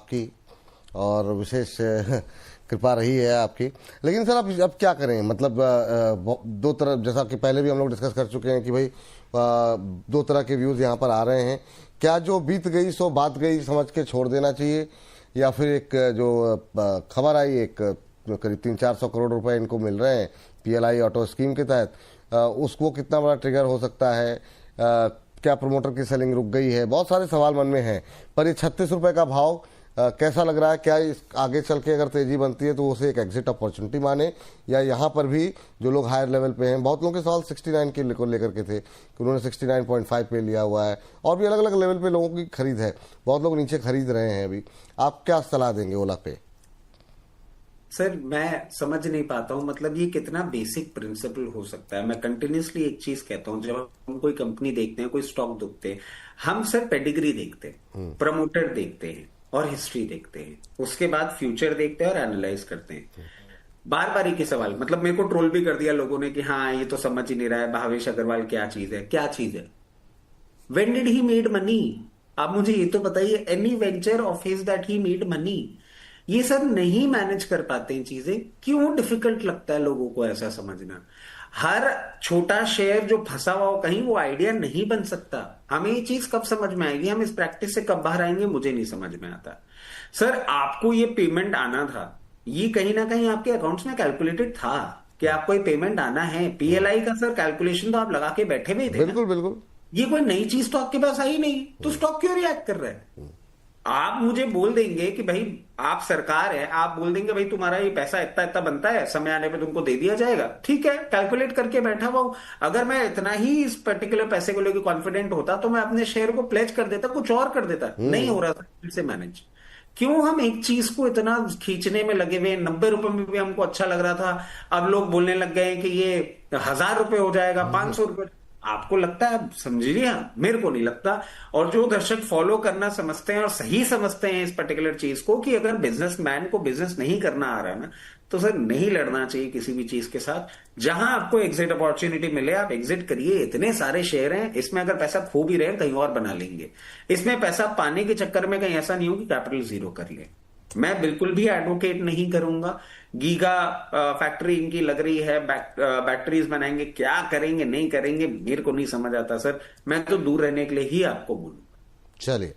आपकी और विशेष कृपा रही है आपकी। लेकिन सर अब क्या करें, मतलब दो तरह, जैसा कि पहले भी हम लोग डिस्कस कर चुके हैं कि भाई दो तरह के व्यूज़ यहाँ पर आ रहे हैं। क्या जो बीत गई सो बात गई समझ के छोड़ देना चाहिए, या फिर एक जो खबर आई, एक करीब 300-400 करोड़ रुपए इनको मिल रहे हैं PLI ऑटो स्कीम के तहत, उसको कितना बड़ा ट्रिगर हो सकता है? क्या प्रमोटर की सेलिंग रुक गई है? बहुत सारे सवाल मन में हैं। पर ये 36 रुपए का भाव कैसा लग रहा है? क्या इस आगे चल के अगर तेजी बनती है तो उसे एक एग्जिट अपॉर्चुनिटी माने, या यहाँ पर भी जो लोग हायर लेवल पे हैं, बहुत लोगों के सवाल 69 के को लेकर के थे कि उन्होंने 69.5 पे लिया हुआ है, और भी अलग अलग लेवल पे लोगों की खरीद है, बहुत लोग नीचे खरीद रहे हैं अभी। आप क्या सलाह देंगे ओला पे? सर मैं समझ नहीं पाता हूं, मतलब ये कितना बेसिक प्रिंसिपल हो सकता है। मैं कंटिन्यूसली एक चीज कहता हूं, जब हम कोई कंपनी देखते हैं, कोई स्टॉक देखते हैं, हम सर पेडिग्री देखते हैं, प्रमोटर देखते हैं और हिस्ट्री देखते हैं, उसके बाद फ्यूचर देखते हैं और एनालाइज करते हैं। बार बार एक ही सवाल, मतलब मेरे को ट्रोल भी कर दिया लोगों ने कि हाँ ये तो समझ ही नहीं रहा है भावेश अग्रवाल क्या चीज है, क्या चीज है। When did he made money? आप मुझे ये तो बताइए, any venture of his that he made money? ये सब नहीं मैनेज कर पाते हैं चीजें। क्यों डिफिकल्ट लगता है लोगों को ऐसा समझना? हर छोटा शेयर जो फंसा हुआ हो कहीं, वो आइडिया नहीं बन सकता। हमें ये चीज कब समझ में आएगी, हम इस प्रैक्टिस से कब बाहर आएंगे, मुझे नहीं समझ में आता। सर आपको ये पेमेंट आना था, ये कहीं ना कहीं आपके अकाउंट्स में कैलकुलेटेड था कि आपको ये पेमेंट आना है। PLI का सर कैलकुलेशन तो आप लगा के बैठे हुए थे। बिल्कुल बिल्कुल। ये कोई नई चीज तो आपके पास आई नहीं, तो स्टॉक क्यों रिएक्ट कर रहा है? आप मुझे बोल देंगे कि भाई आप सरकार है, आप बोल देंगे भाई तुम्हारा ये पैसा इतना इतना बनता है, समय आने पे तुमको दे दिया जाएगा, ठीक है, कैलकुलेट करके बैठा हुआ हूं। अगर मैं इतना ही इस पर्टिकुलर पैसे को लेकर कॉन्फिडेंट होता तो मैं अपने शेयर को प्लेज कर देता, कुछ और कर देता। नहीं हो रहा से मैनेज। क्यों हम एक चीज को इतना खींचने में लगे हुए? 90 रुपए में भी हमको अच्छा लग रहा था, अब लोग बोलने लग गए कि ये 1000 रुपए हो जाएगा, 500 रुपए। आपको लगता है? समझिए, मेरे को नहीं लगता। और जो दर्शक फॉलो करना समझते हैं और सही समझते हैं इस पर्टिकुलर चीज को, कि अगर बिजनेसमैन को बिजनेस नहीं करना आ रहा है ना, तो सर नहीं लड़ना चाहिए किसी भी चीज के साथ। जहां आपको एग्जिट अपॉर्चुनिटी मिले आप एग्जिट करिए। इतने सारे शेयर हैं, इसमें अगर पैसा खो भी रहे हैं कहीं और बना लेंगे। इसमें पैसा पाने के चक्कर में कहीं ऐसा नहीं हो कि कैपिटल जीरो कर ले। मैं बिल्कुल भी एडवोकेट नहीं करूंगा। गीगा फैक्ट्री इनकी लग रही है, बैटरीज बनाएंगे, क्या करेंगे नहीं करेंगे मेरे को नहीं समझ आता सर। मैं तो दूर रहने के लिए ही आपको बोलूं। चलिए,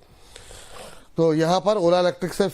तो यहाँ पर ओला इलेक्ट्रिक से